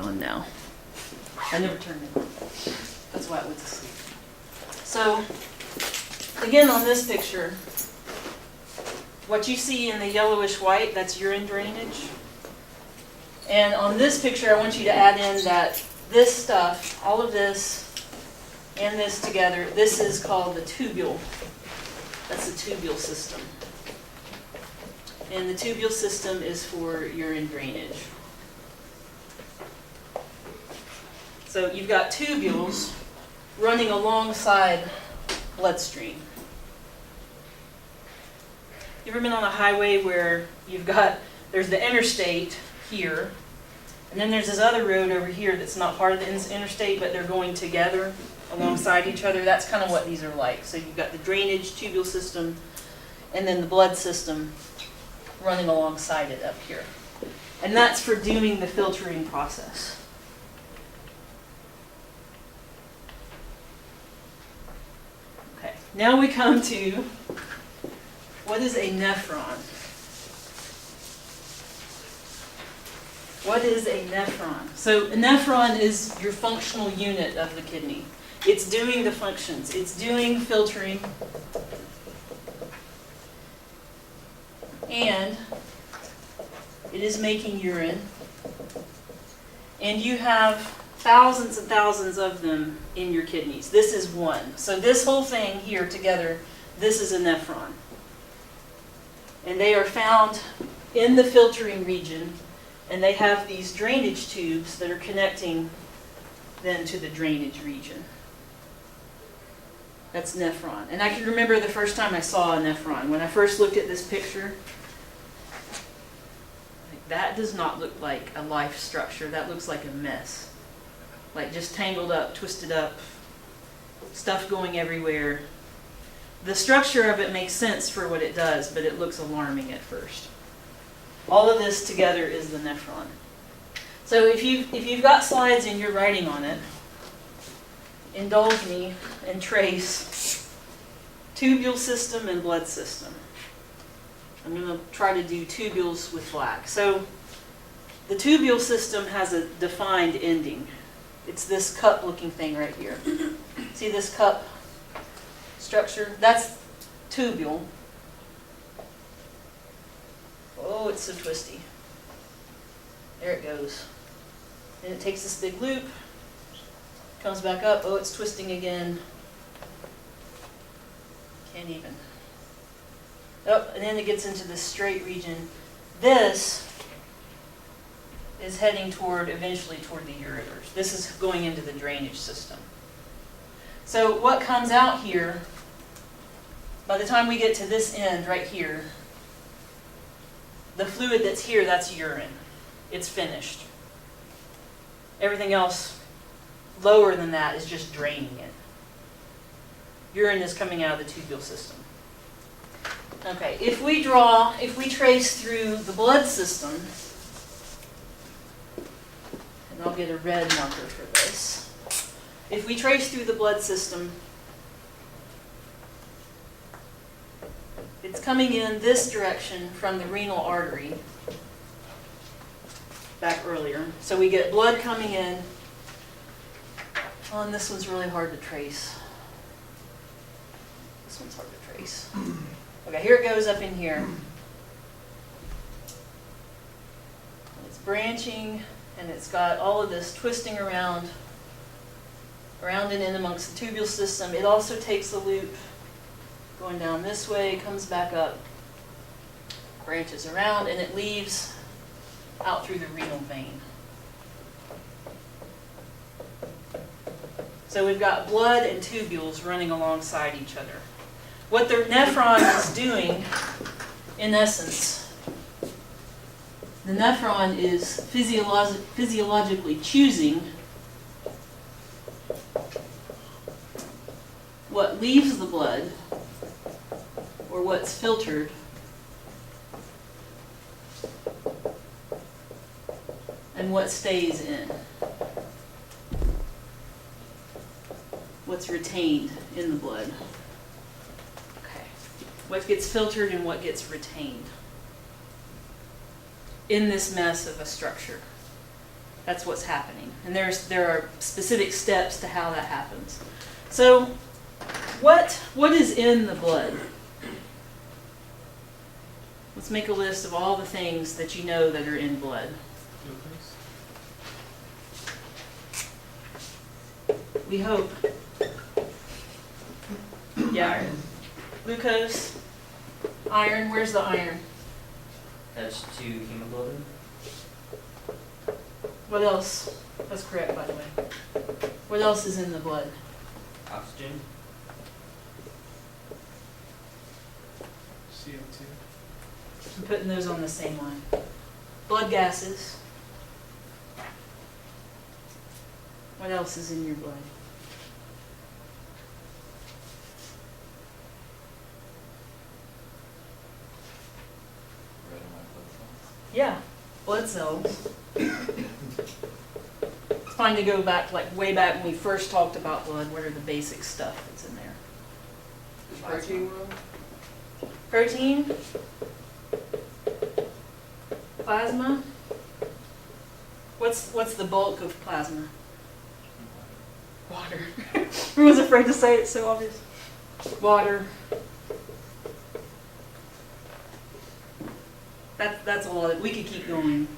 on now. I never turned it on. That's why it went to sleep. So, again on this picture, what you see in the yellowish white, that's urine drainage. And on this picture, I want you to add in that this stuff, all of this and this together, this is called the tubule. That's the tubule system. And the tubule system is for urine drainage. So you've got tubules running alongside bloodstream. You ever been on a highway where there's the interstate here, and then there's this other road over here that's not part of the interstate, but they're going together alongside each other? That's kind of what these are like. So you've got the drainage tubule system, and then the blood system running alongside it up here. And that's for doing the filtering process. Okay, now we come to what is a nephron? What is a nephron? So a nephron is your functional unit of the kidney. It's doing the functions. It's doing filtering. And it is making urine. And you have thousands and thousands of them in your kidneys. This is one. So this whole thing here together, this is a nephron. And they are found in the filtering region, and they have these drainage tubes that are connecting then to the drainage region. That's nephron. And I can remember the first time I saw a nephron. When I first looked at this picture, that does not look like a life structure. That looks like a mess. Like just tangled up, twisted up, stuff going everywhere. The structure of it makes sense for what it does, but it looks alarming at first. All of this together is the nephron. So if you've got slides and you're writing on it, indulge me and trace tubule system and blood system. I'm going to try to do tubules with black. So the tubule system has a defined ending. It's this cup-looking thing right here. See this cup structure? That's tubule. Oh, it's so twisty. There it goes. And it takes this big loop, comes back up. Oh, it's twisting again. Can't even. Oh, and then it gets into this straight region. This is heading eventually toward the ureters. This is going into the drainage system. So what comes out here, by the time we get to this end right here, the fluid that's here, that's urine. It's finished. Everything else lower than that is just draining it. Urine is coming out of the tubule system. Okay, if we trace through the blood system, and I'll get a red marker for this. If we trace through the blood system, it's coming in this direction from the renal artery back earlier. So we get blood coming in. Oh, and this one's really hard to trace. This one's hard to trace. Okay, here it goes up in here. It's branching, and it's got all of this twisting around and in amongst the tubule system. It also takes a loop going down this way, comes back up, branches around, and it leaves out through the renal vein. So we've got blood and tubules running alongside each other. What the nephron is doing, in essence, the nephron is physiologically choosing what leaves the blood, or what's filtered, and what stays in. What's retained in the blood. Okay. What gets filtered and what gets retained in this mess of a structure. That's what's happening. And there are specific steps to how that happens. So what is in the blood? Let's make a list of all the things that you know that are in blood. We hope. Yeah. Iron. Glucose, iron. Where's the iron? That's 2 hemoglobin. What else? That's correct, by the way. What else is in the blood? Oxygen. CO2. I'm putting those on the same line. Blood gases. What else is in your blood? Yeah, blood cells. It's fine to go back, like way back when we first talked about blood. What are the basic stuff that's in there? Is protein wrong? Protein, plasma. What's the bulk of plasma? Water. Everyone's afraid to say it, so obvious. Water. That's a lot. We could keep going.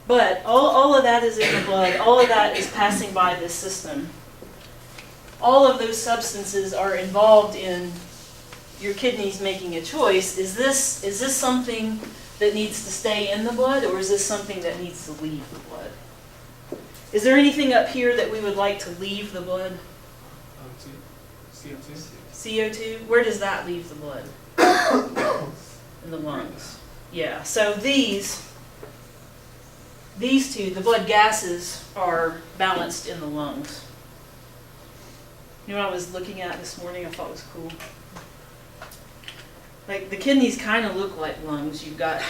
But all of that is in the blood. All of that is passing by this system. All of those substances are involved in your kidneys making a choice. Is this something that needs to stay in the blood, or is this something that needs to leave the blood? Is there anything up here that we would like to leave the blood? CO2. CO2? Where does that leave the blood? In the lungs. Yeah, so these two, the blood gases, are balanced in the lungs. You know what I was looking at this morning I thought was cool? Like the kidneys kind of look like lungs. You've got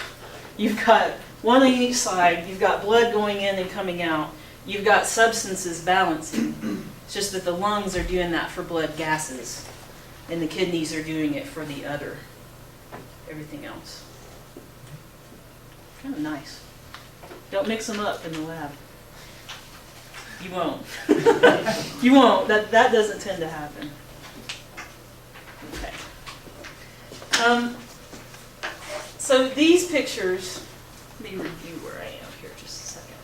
one on each side, you've got blood going in and coming out, you've got substances balancing. It's just that the lungs are doing that for blood gases, and the kidneys are doing it for the everything else. Kind of nice. Don't mix them up in the lab. You won't. You won't. That doesn't tend to happen. Okay. So these pictures, let me review where I am here just a second.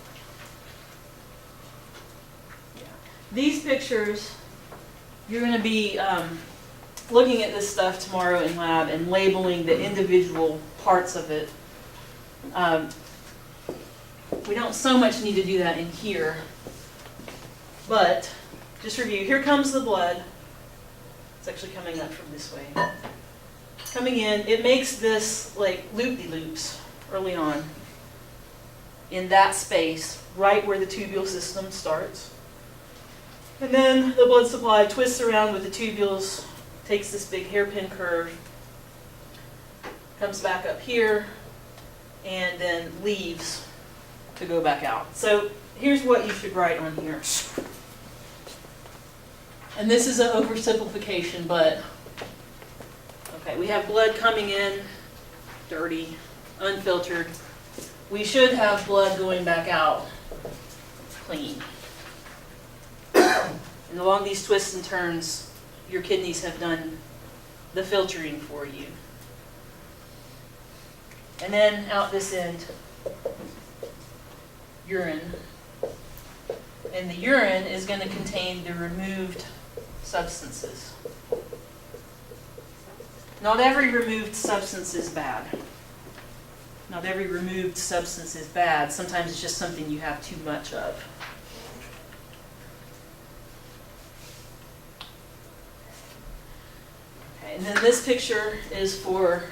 Yeah. These pictures, you're going to be looking at this stuff tomorrow in lab and labeling the individual parts of it. We don't so much need to do that in here, but just review. Here comes the blood. It's actually coming up from this way. Coming in, it makes this like loop-de-loops early on in that space, right where the tubule system starts. And then the blood supply twists around with the tubules, takes this big hairpin curve, comes back up here, and then leaves to go back out. So here's what you should write on here. And this is an oversimplification, but okay, we have blood coming in, dirty, unfiltered. We should have blood going back out, clean. And along these twists and turns, your kidneys have done the filtering for you. And then out this end, urine. And the urine is going to contain the removed substances. Not every removed substance is bad. Not every removed substance is bad. Sometimes it's just something you have too much of. Okay, and then this picture is for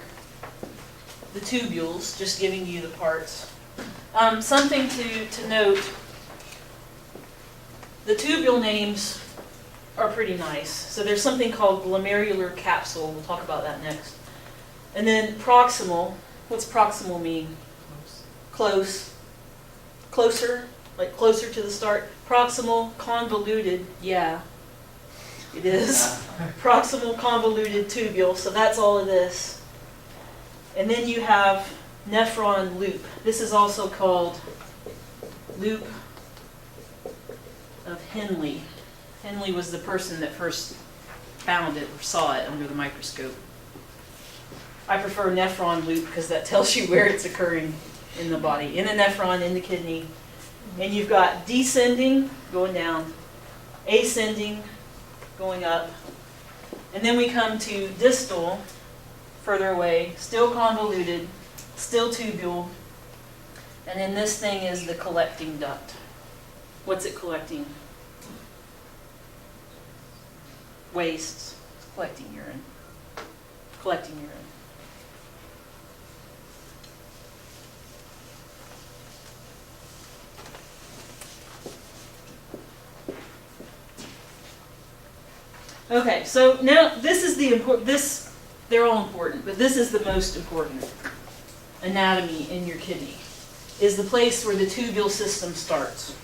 the tubules, just giving you the parts. Something to note, the tubule names are pretty nice. So there's something called glomerular capsule. We'll talk about that next. And then proximal. What's proximal mean? Close. Closer, like closer to the start. Proximal, convoluted, yeah, it is. Proximal convoluted tubule, so that's all of this. And then you have nephron loop. This is also called loop of Henle. Henle was the person that first found it or saw it under the microscope. I prefer nephron loop because that tells you where it's occurring in the body, in the nephron, in the kidney. And you've got descending, going down, ascending, going up. And then we come to distal, further away, still convoluted, still tubule. And then this thing is the collecting duct. What's it collecting? Waste. It's collecting urine. Collecting urine. Okay, so now this is the important, they're all important, but this is the most important anatomy in your kidney, is the place where the tubule system starts.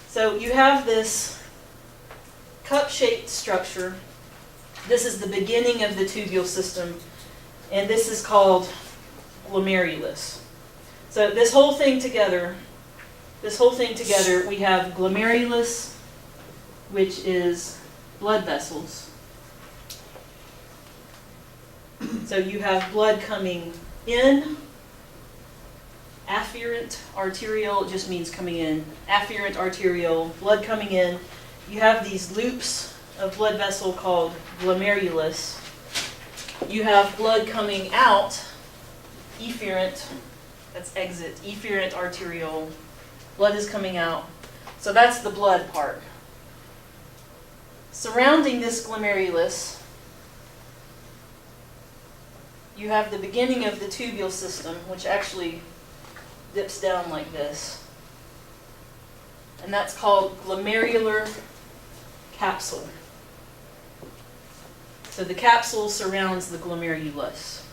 So you have this cup-shaped structure. This is the beginning of the tubule system, and this is called glomerulus. So this whole thing together, we have glomerulus, which is blood vessels. So you have blood coming in, afferent arterial, it just means coming in, afferent arterial, blood coming in. You have these loops of blood vessel called glomerulus. You have blood coming out, efferent, that's exit, efferent arteriole, blood is coming out. So that's the blood part. Surrounding this glomerulus, you have the beginning of the tubule system, which actually dips down like this. And that's called glomerular capsule. So the capsule surrounds the glomerulus.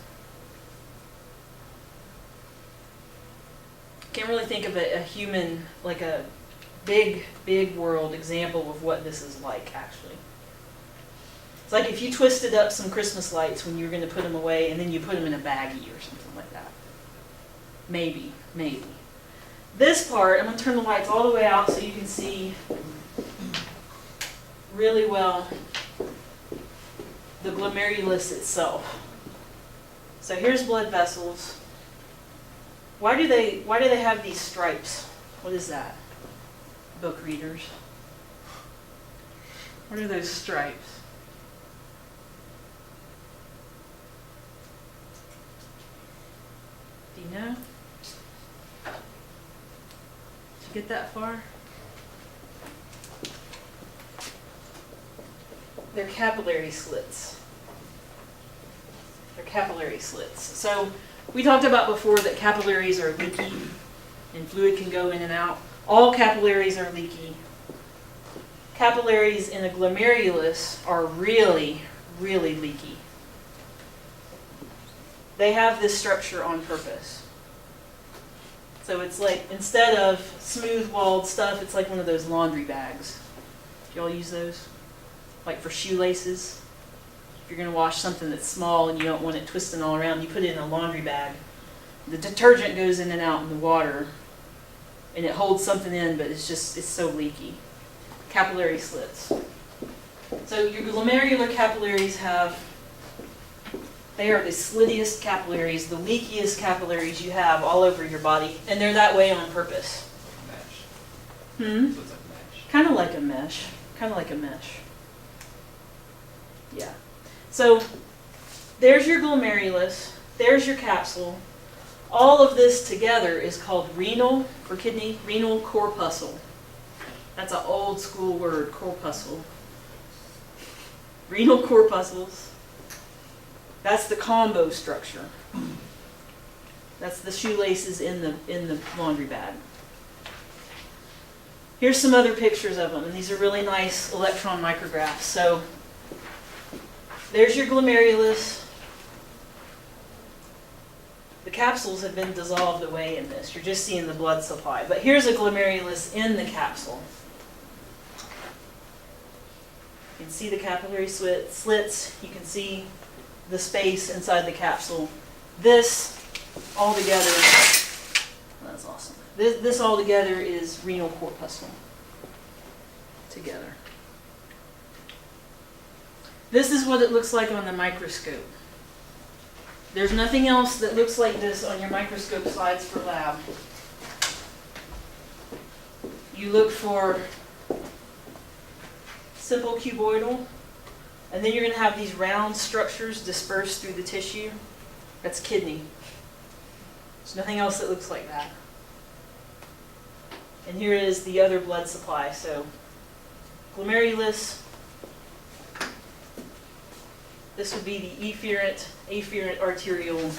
Can't really think of a human, like a big world example of what this is like, actually. It's like if you twisted up some Christmas lights when you were going to put them away and then you put them in a baggie or something like that. Maybe. This part, I'm going to turn the lights all the way out so you can see really well the glomerulus itself. So here's blood vessels. Why do they have these stripes? What is that? Book readers. What are those stripes? Do you know? Did you get that far? They're capillary slits. They're capillary slits. So we talked about before that capillaries are leaky and fluid can go in and out. All capillaries are leaky. Capillaries in a glomerulus are really leaky. They have this structure on purpose. So it's like, instead of smooth-walled stuff, it's like one of those laundry bags. Do y'all use those? Like for shoelaces? If you're going to wash something that's small and you don't want it twisting all around, you put it in a laundry bag. The detergent goes in and out in the water, and it holds something in, but it's so leaky. Capillary slits. So your glomerular capillaries they are the slittiest capillaries, the leakiest capillaries you have all over your body, and they're that way on purpose. Mesh. Hmm? So it's like mesh. Kind of like a mesh. Kind of like a mesh. Yeah. So there's your glomerulus, there's your capsule. All of this together is called renal, for kidney, renal corpuscle. That's an old school word, corpuscle. Renal corpuscles. That's the combo structure. That's the shoelaces in the laundry bag. Here's some other pictures of them, and these are really nice electron micrographs. So there's your glomerulus. The capsules have been dissolved away in this. You're just seeing the blood supply. But here's a glomerulus in the capsule. You can see the capillary slits. You can see the space inside the capsule. This all together, that's awesome. awesome. This all together is renal corpuscle together. This is what it looks like on the microscope. There's nothing else that looks like this on your microscope slides for lab. You look for simple cuboidal, and then you're going to have these round structures dispersed through the tissue. That's kidney. There's nothing else that looks like that. And here is the other blood supply. So glomerulus, this would be the afferent arteriole.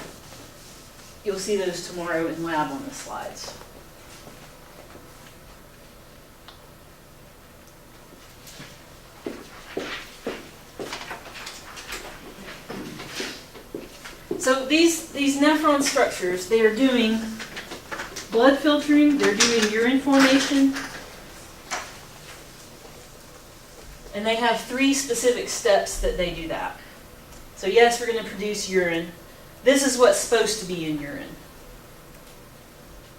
You'll see those tomorrow in lab on the slides. So these nephron structures, they are doing blood filtering, they're doing urine formation, and they have 3 specific steps that they do that. So yes, we're going to produce urine. This is what's supposed to be in urine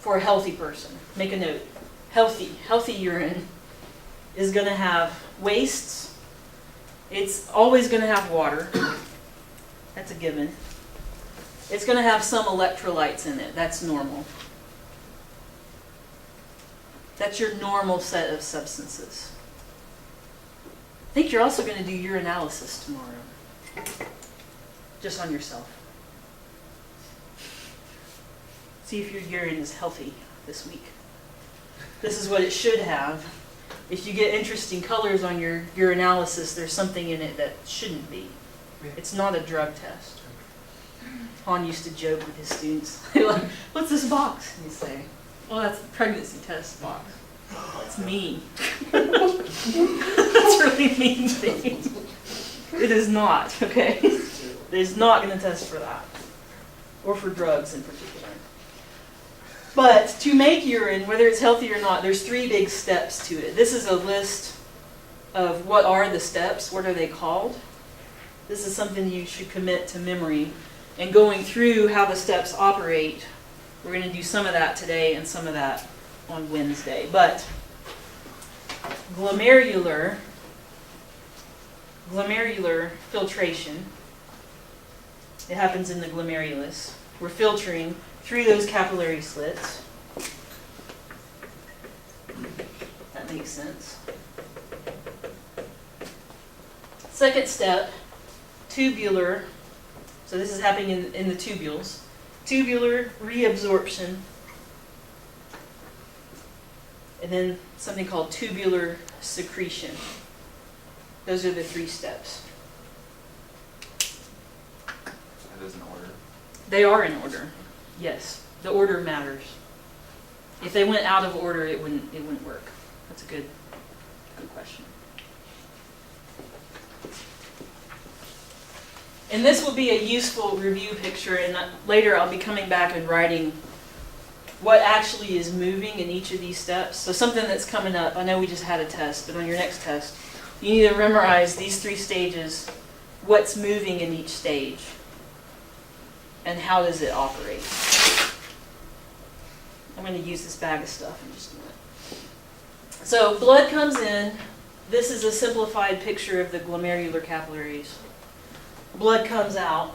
for a healthy person. Make a note. Healthy urine is going to have wastes. It's always going to have water. That's a given. It's going to have some electrolytes in it. That's normal. That's your normal set of substances. I think you're also going to do urinalysis tomorrow. Just on yourself. See if your urine is healthy this week. This is what it should have. If you get interesting colors on your urinalysis, there's something in it that shouldn't be. It's not a drug test. Han used to joke with his students. They're like, "What's this box?" And he'd say, "Well, that's the pregnancy test box." That's mean. That's really mean thing. It is not, okay? It is not going to test for that. Or for drugs in particular. But to make urine, whether it's healthy or not, there's 3 big steps to it. This is a list of what are the steps, what are they called. This is something you should commit to memory. And going through how the steps operate, we're going to do some of that today and some of that on Wednesday. But glomerular filtration, it happens in the glomerulus. We're filtering through those capillary slits. That makes sense. Second step, tubular. So this is happening in the tubules. Tubular reabsorption. And then something called tubular secretion. Those are the 3 steps. That is in order. They are in order. Yes. The order matters. If they went out of order, it wouldn't work. That's a good question. And this will be a useful review picture, and later I'll be coming back and writing what actually is moving in each of these steps. So something that's coming up, I know we just had a test, but on your next test, you need to memorize these 3 stages, what's moving in each stage, and how does it operate. I'm going to use this bag of stuff in just a minute. So blood comes in. This is a simplified picture of the glomerular capillaries. Blood comes out.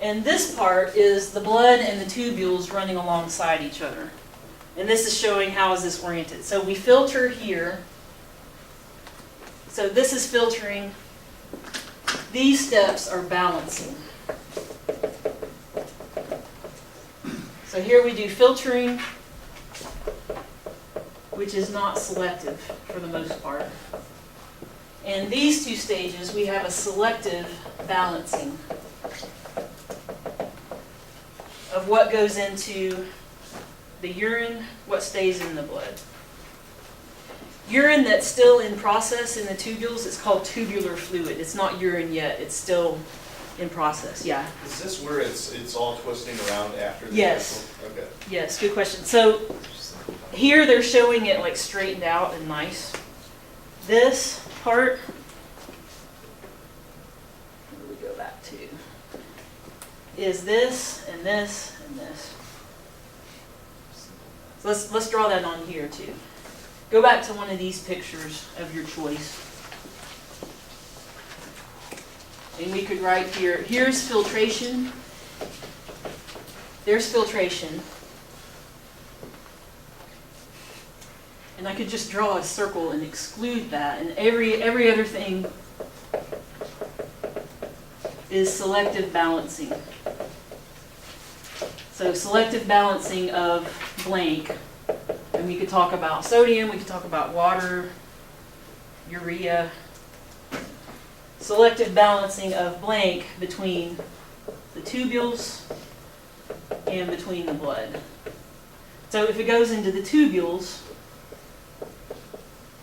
And this part is the blood and the tubules running alongside each other. And this is showing how is this oriented. So we filter here. So this is filtering. These steps are balancing. So here we do filtering, which is not selective for the most part. And these 2 stages, we have a selective balancing of what goes into the urine, what stays in the blood. Urine that's still in process in the tubules is called tubular fluid. It's not urine yet. It's still in process. Yeah. Is this where it's all twisting around after the Yes. cycle? Okay. Yes, good question. So here they're showing it like straightened out and nice. This part, where do we go back to? Is this and this and this. So let's draw that on here too. Go back to one of these pictures of your choice. And we could write here, here's filtration. There's filtration. And I could just draw a circle and exclude that, and every other thing is selective balancing. So selective balancing of blank, and we could talk about sodium, we could talk about water, urea. Selective balancing of blank between the tubules and between the blood. So if it goes into the tubules,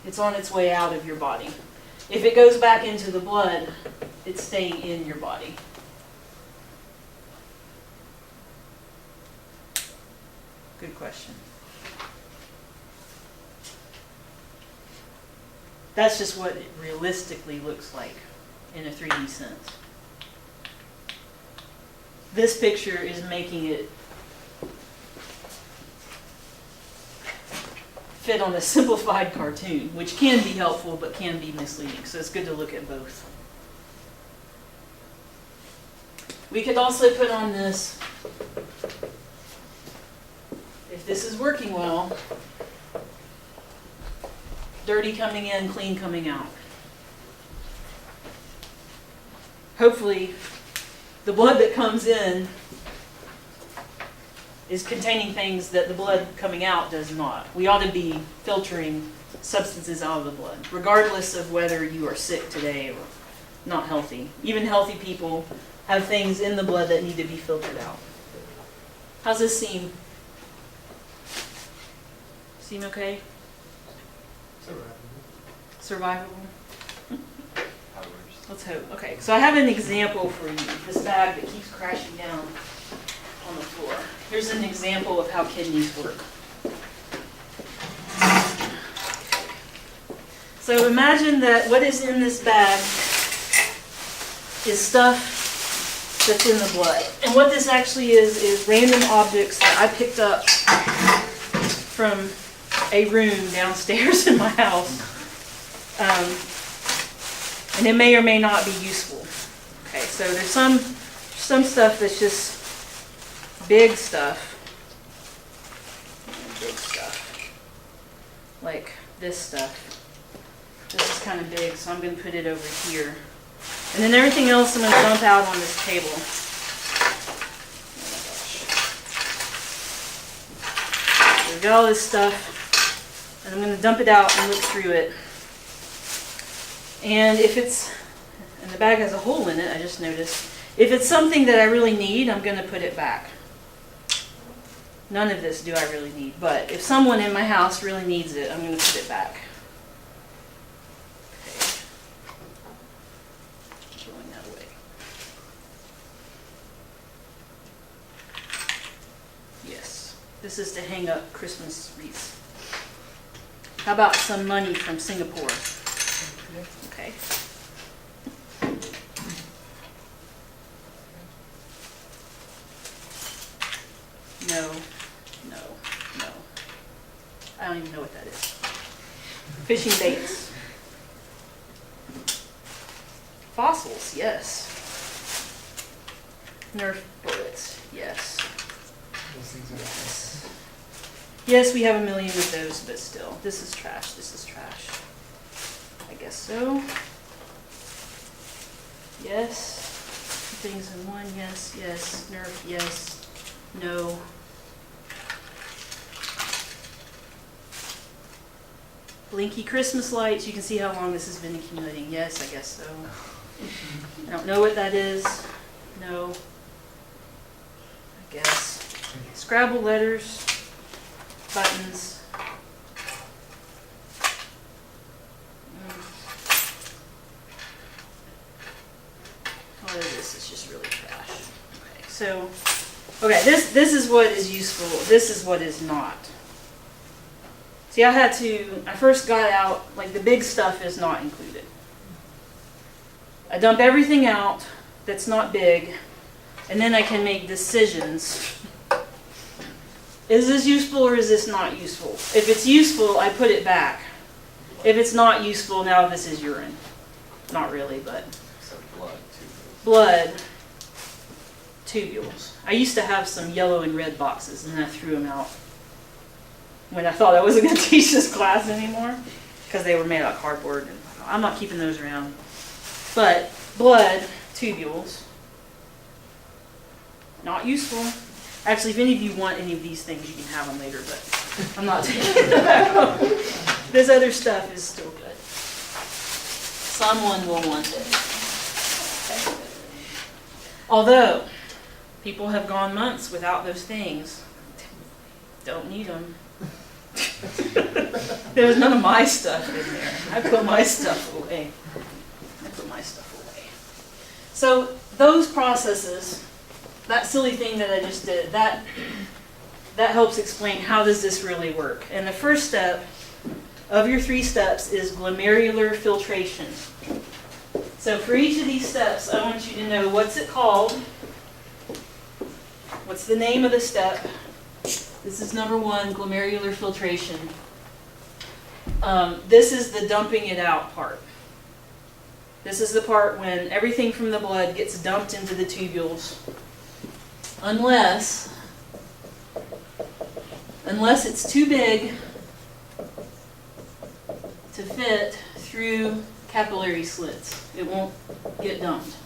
it's on its way out of your body. If it goes back into the blood, it's staying in your body. Good question. That's just what it realistically looks like in a 3D sense. This picture is making it fit on a simplified cartoon, which can be helpful but can be misleading, so it's good to look at both. We could also put on this, if this is working well, dirty coming in, clean coming out. Hopefully, the blood that comes in is containing things that the blood coming out does not. We ought to be filtering substances out of the blood, regardless of whether you are sick today or not healthy. Even healthy people have things in the blood that need to be filtered out. How's this seem? Seem okay? Survivable? Let's hope. Okay, so I have an example for you. This bag that keeps crashing down on the floor. Here's an example of how kidneys work. So imagine that what is in this bag is stuff that's in the blood. And what this actually is random objects that I picked up from a room downstairs in my house. And it may or may not be useful. Okay, so there's some stuff that's just big stuff. Big stuff. Like this stuff. This is kind of big, so I'm going to put it over here. And then everything else I'm going to dump out on this table. Oh my gosh. So we've got all this stuff, and I'm going to dump it out and look through it. And if it's, and the bag has a hole in it, I just noticed. If it's something that I really need, I'm going to put it back. None of this do I really need, but if someone in my house really needs it, I'm going to put it back. Okay. Throwing that away. Yes, this is to hang up Christmas wreaths. How about some money from Singapore? Okay. No. I don't even know what that is. Fishing baits. Fossils, yes. Nerf bullets, yes. Yes. Yes, we have a million of those, but still. This is trash, I guess so. Yes. Two things in one, yes. Nerf, yes. No. Blinky Christmas lights. You can see how long this has been accumulating. Yes, I guess so. I don't know what that is. No. I guess. Scrabble letters. Buttons. All of this is just really trash. Okay, so, this is what is useful. This is what is not. See, I first got out, like the big stuff is not included. I dump everything out that's not big, and then I can make decisions. is this useful or is this not useful? If it's useful, I put it back. If it's not useful, now this is urine. Not really, but So blood too. blood, tubules. I used to have some yellow and red boxes, and then I threw them out when I thought I wasn't going to teach this class anymore, because they were made out of cardboard, and I'm not keeping those around. But blood, tubules, not useful. Actually, if any of you want any of these things, you can have them later, but I'm not taking them back home. This other stuff is still good. Someone will want it. Although, people have gone months without those things. Don't need them. There was none of my stuff in there. I put my stuff away. So those processes, that silly thing that I just did, that helps explain how does this really work. And the first step of your 3 steps is glomerular filtration. So for each of these steps, I want you to know what's it called, what's the name of the step. This is number 1, glomerular filtration. This is the dumping it out part. This is the part when everything from the blood gets dumped into the tubules, unless it's too big to fit through capillary slits. It won't get dumped.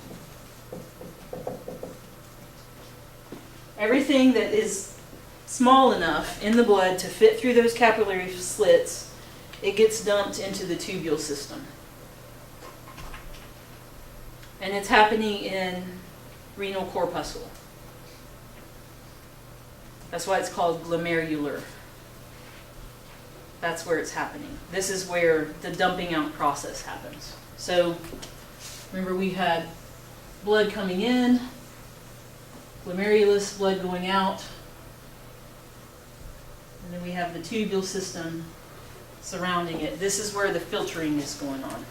Everything that is small enough in the blood to fit through those capillary slits, it gets dumped into the tubule system. And it's happening in renal corpuscle. That's why it's called glomerular. That's where it's happening. This is where the dumping out process happens. So remember, we had blood coming in, glomerulus, blood going out, and then we have the tubule system surrounding it. This is where the filtering is going on.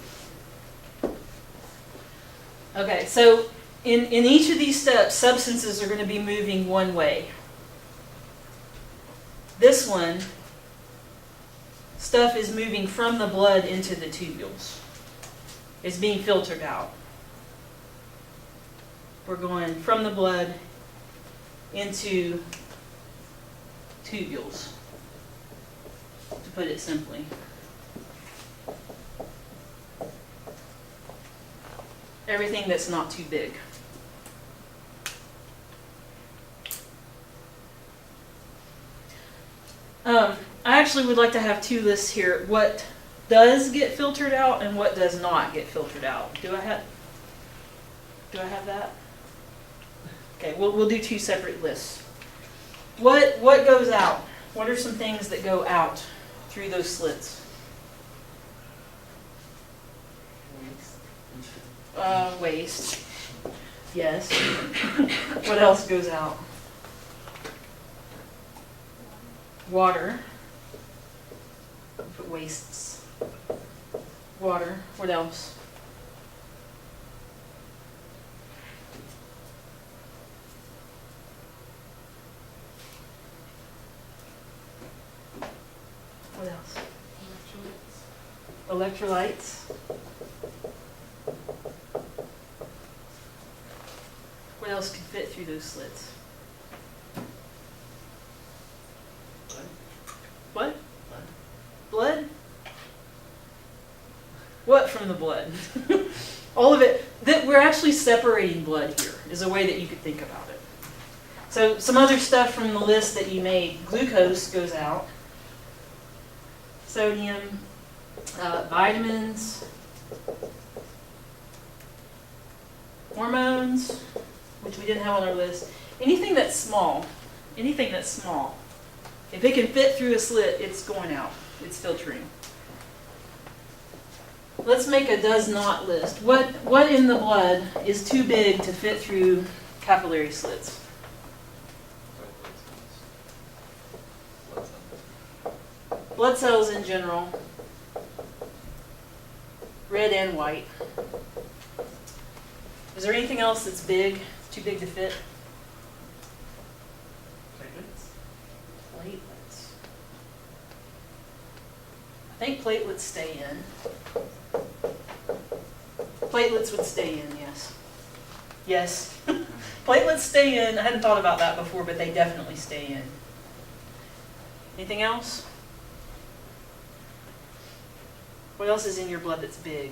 Okay, so in each of these steps, substances are going to be moving one way. This one, stuff is moving from the blood into the tubules. It's being filtered out. We're going from the blood into tubules, to put it simply. Everything that's not too big. I actually would like to have 2 lists here. What does get filtered out and what does not get filtered out. Do I have that? Okay, we'll do 2 separate lists. What goes out? What are some things that go out through those slits? Waste. Yes. What else goes out? Water. Put wastes. Water. What else? What else? Electrolytes. What else could fit through those slits? What? Blood? What from the blood? All of it. We're actually separating blood here, is a way that you could think about it. So some other stuff from the list that you made. Glucose goes out. Sodium, vitamins, hormones, which we didn't have on our list. Anything that's small. If it can fit through a slit, it's going out. It's filtering. Let's make a does not list. What in the blood is too big to fit through capillary slits? Blood cells in general. Red and white. Is there anything else that's big, too big to fit? Platelets? I think platelets stay in. Platelets would stay in, yes. Yes. Platelets stay in. I hadn't thought about that before, but they definitely stay in. Anything else? What else is in your blood that's big?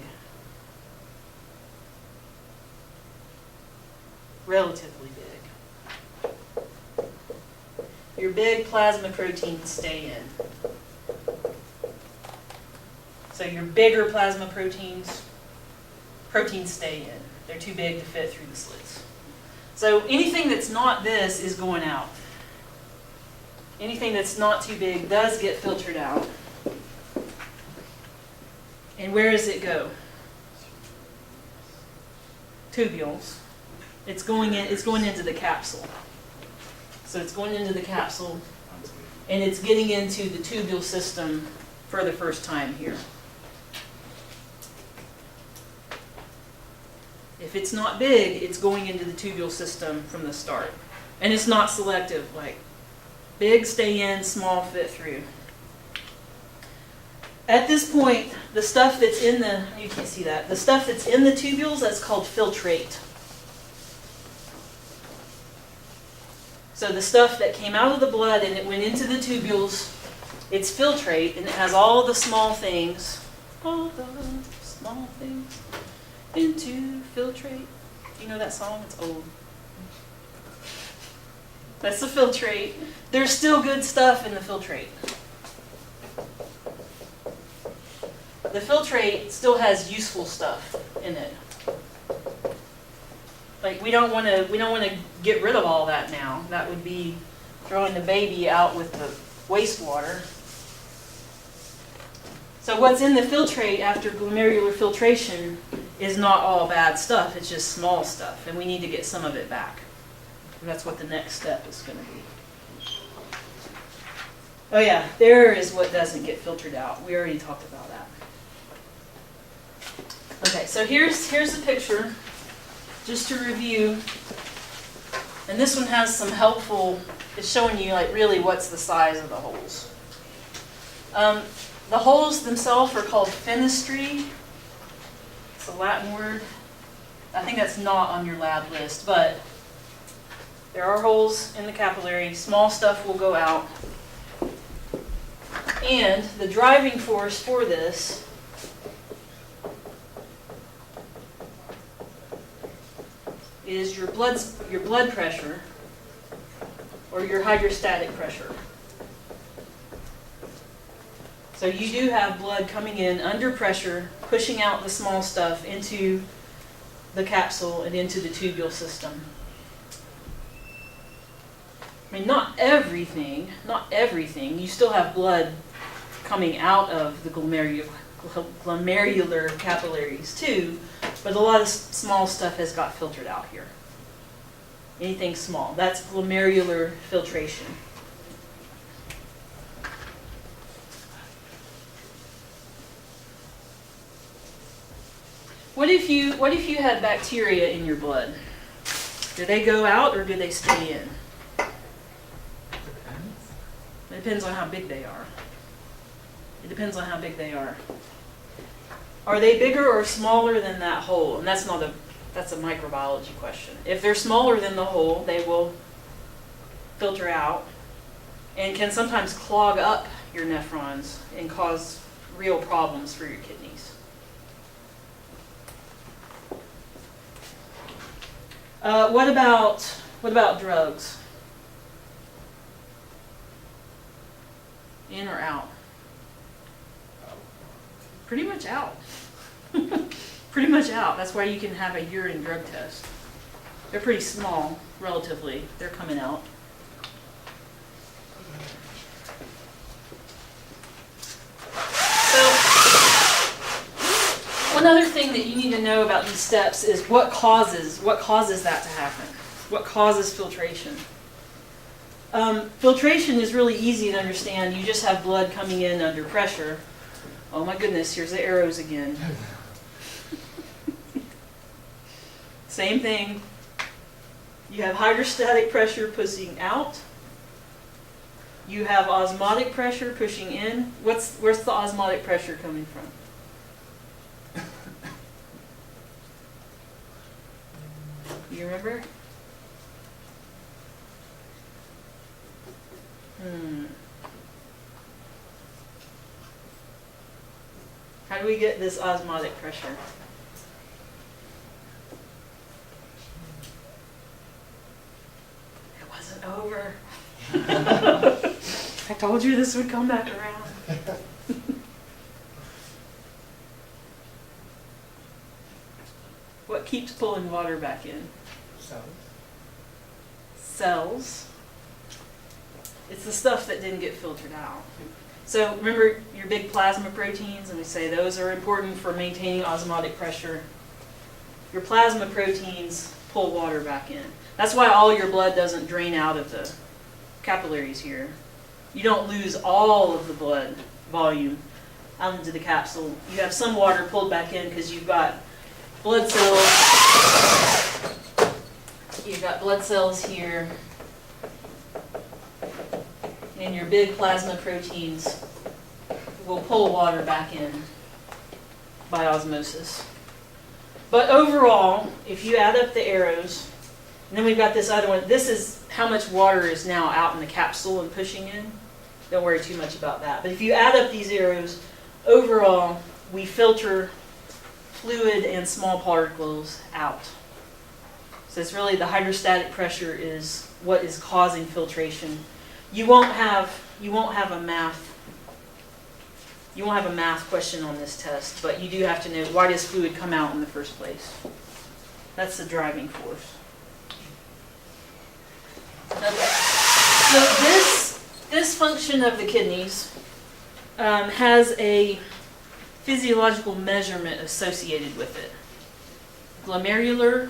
Relatively big. Your big plasma proteins stay in. So your bigger plasma proteins stay in. They're too big to fit through the slits. So anything that's not this is going out. Anything that's not too big does get filtered out. And where does it go? Tubules. It's going into the capsule. So it's going into the capsule, and it's getting into the tubule system for the first time here. If it's not big, it's going into the tubule system from the start. And it's not selective, like big stay in, small fit through. At this point, the stuff that's in the, you can't see that, the stuff that's in the tubules, that's called filtrate. So the stuff that came out of the blood and it went into the tubules, it's filtrate, and it has all the small things into filtrate. You know that song? It's old. That's the filtrate. There's still good stuff in the filtrate. The filtrate still has useful stuff in it. Like we don't want to get rid of all that now. That would be throwing the baby out with the wastewater. So what's in the filtrate after glomerular filtration is not all bad stuff. It's just small stuff, and we need to get some of it back. And that's what the next step is going to be. Oh yeah, there is what doesn't get filtered out. We already talked about that. Okay, so here's the picture, just to review. And this one has some helpful, it's showing you like really what's the size of the holes. The holes themselves are called fenestri. It's a Latin word. I think that's not on your lab list, but there are holes in the capillary. Small stuff will go out. And the driving force for this is your blood pressure or your hydrostatic pressure. So you do have blood coming in under pressure, pushing out the small stuff into the capsule and into the tubule system. I mean, not everything. You still have blood coming out of the glomerular capillaries too, but a lot of small stuff has got filtered out here. Anything small, that's glomerular filtration. What if you had bacteria in your blood? Do they go out or do they stay in? It depends on how big they are. It depends on how big they are. Are they bigger or smaller than that hole? And that's a microbiology question. If they're smaller than the hole, they will filter out and can sometimes clog up your nephrons and cause real problems for your kidneys. What about drugs? In or out? Pretty much out. Pretty much out. That's why you can have a urine drug test. They're pretty small, relatively. They're coming out. So, one other thing that you need to know about these steps is what causes that to happen. What causes filtration? Filtration is really easy to understand. You just have blood coming in under pressure. Oh my goodness, here's the arrows again. Same thing. You have hydrostatic pressure pushing out. You have osmotic pressure pushing in. Where's the osmotic pressure coming from? You remember? How do we get this osmotic pressure? It wasn't over. I told you this would come back around. What keeps pulling water back in? Cells. It's the stuff that didn't get filtered out. So remember your big plasma proteins, and we say those are important for maintaining osmotic pressure. Your plasma proteins pull water back in. That's why all your blood doesn't drain out of the capillaries here. You don't lose all of the blood volume out into the capsule. You have some water pulled back in because you've got blood cells. You've got blood cells here. And your big plasma proteins will pull water back in by osmosis. But overall, if you add up the arrows, and then we've got this other one, this is how much water is now out in the capsule and pushing in. Don't worry too much about that. But if you add up these arrows, overall, we filter fluid and small particles out. So it's really the hydrostatic pressure is what is causing filtration. You won't have a math question on this test, but you do have to know, why does fluid come out in the first place? That's the driving force. Okay. So this function of the kidneys has a physiological measurement associated with it. Glomerular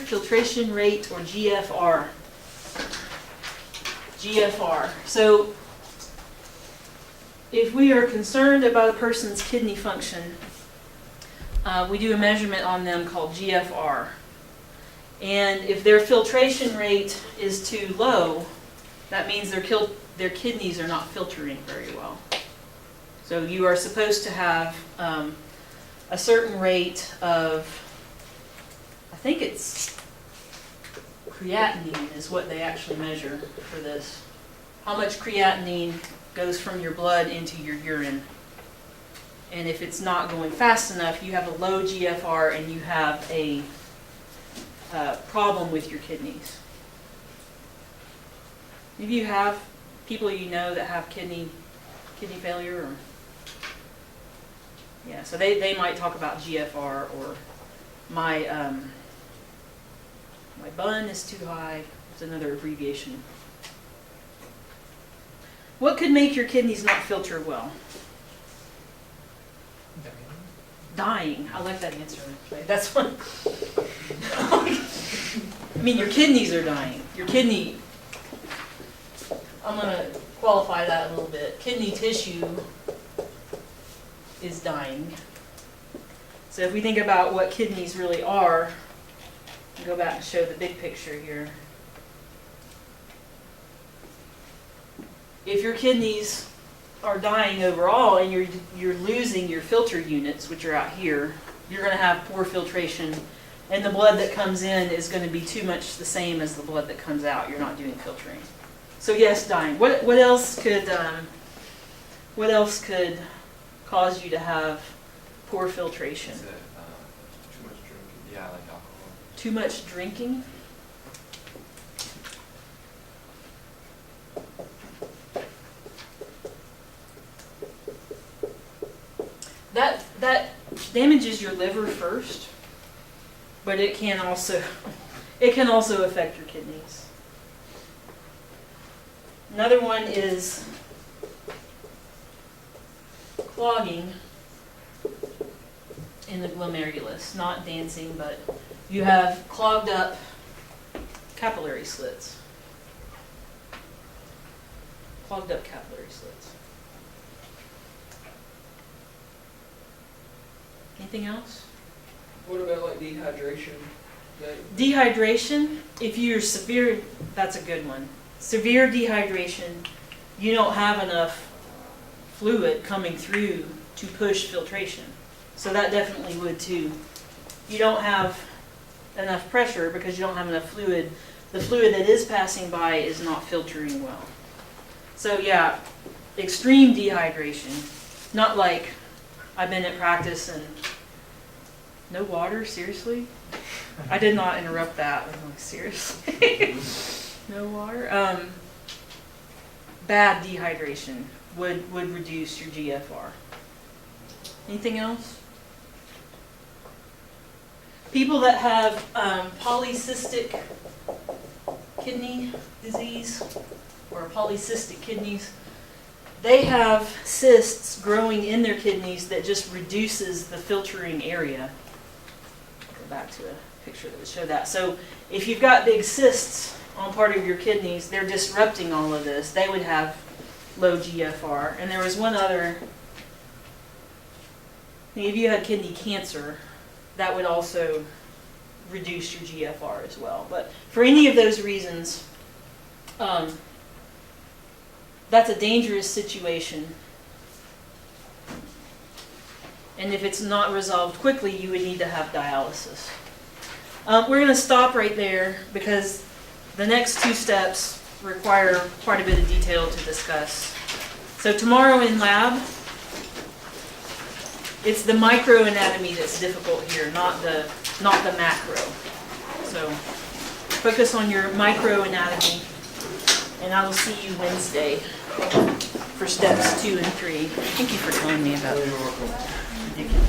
filtration rate, or GFR. GFR. So if we are concerned about a person's kidney function, we do a measurement on them called GFR. And if their filtration rate is too low, that means their kidneys are not filtering very well. So you are supposed to have a certain rate of, I think it's creatinine is what they actually measure for this. How much creatinine goes from your blood into your urine. And if it's not going fast enough, you have a low GFR and you have a problem with your kidneys. If you have people you know that have kidney failure, or yeah, so they might talk about GFR, or my bun is too high. It's another abbreviation. What could make your kidneys not filter well? Dying. I like that answer. That's one. I mean, your kidneys are dying. Your kidney, I'm going to qualify that a little bit. Kidney tissue is dying. So if we think about what kidneys really are, I'll go back and show the big picture here. If your kidneys are dying overall and you're losing your filter units, which are out here, you're going to have poor filtration, and the blood that comes in is going to be too much the same as the blood that comes out. You're not doing filtering. So yes, dying. What else could cause you to have poor filtration? Is it too much drinking? Yeah, like alcohol. Too much drinking? That damages your liver first, but it can also affect your kidneys. Another one is clogging in the glomerulus, not dancing, but you have clogged up capillary slits. Clogged up capillary slits. Anything else? What about like dehydration? Dehydration, if you're severe, that's a good one. Severe dehydration, you don't have enough fluid coming through to push filtration. So that definitely would too. You don't have enough pressure because you don't have enough fluid. The fluid that is passing by is not filtering well. So yeah, extreme dehydration. Not like I've been at practice and no water, seriously? I did not interrupt that. I'm like, seriously? No water? Bad dehydration would reduce your GFR. Anything else? People that have polycystic kidney disease or polycystic kidneys, they have cysts growing in their kidneys that just reduces the filtering area. Go back to a picture that would show that. So if you've got big cysts on part of your kidneys, they're disrupting all of this. They would have low GFR. And there was one other, if you had kidney cancer, that would also reduce your GFR as well. But for any of those reasons, that's a dangerous situation. And if it's not resolved quickly, you would need to have dialysis. We're going to stop right there because the next two steps require quite a bit of detail to discuss. So tomorrow in lab, it's the microanatomy that's difficult here, not the macro. So focus on your microanatomy, and I will see you Wednesday for steps 2 and 3. Thank you for telling me about ridiculous.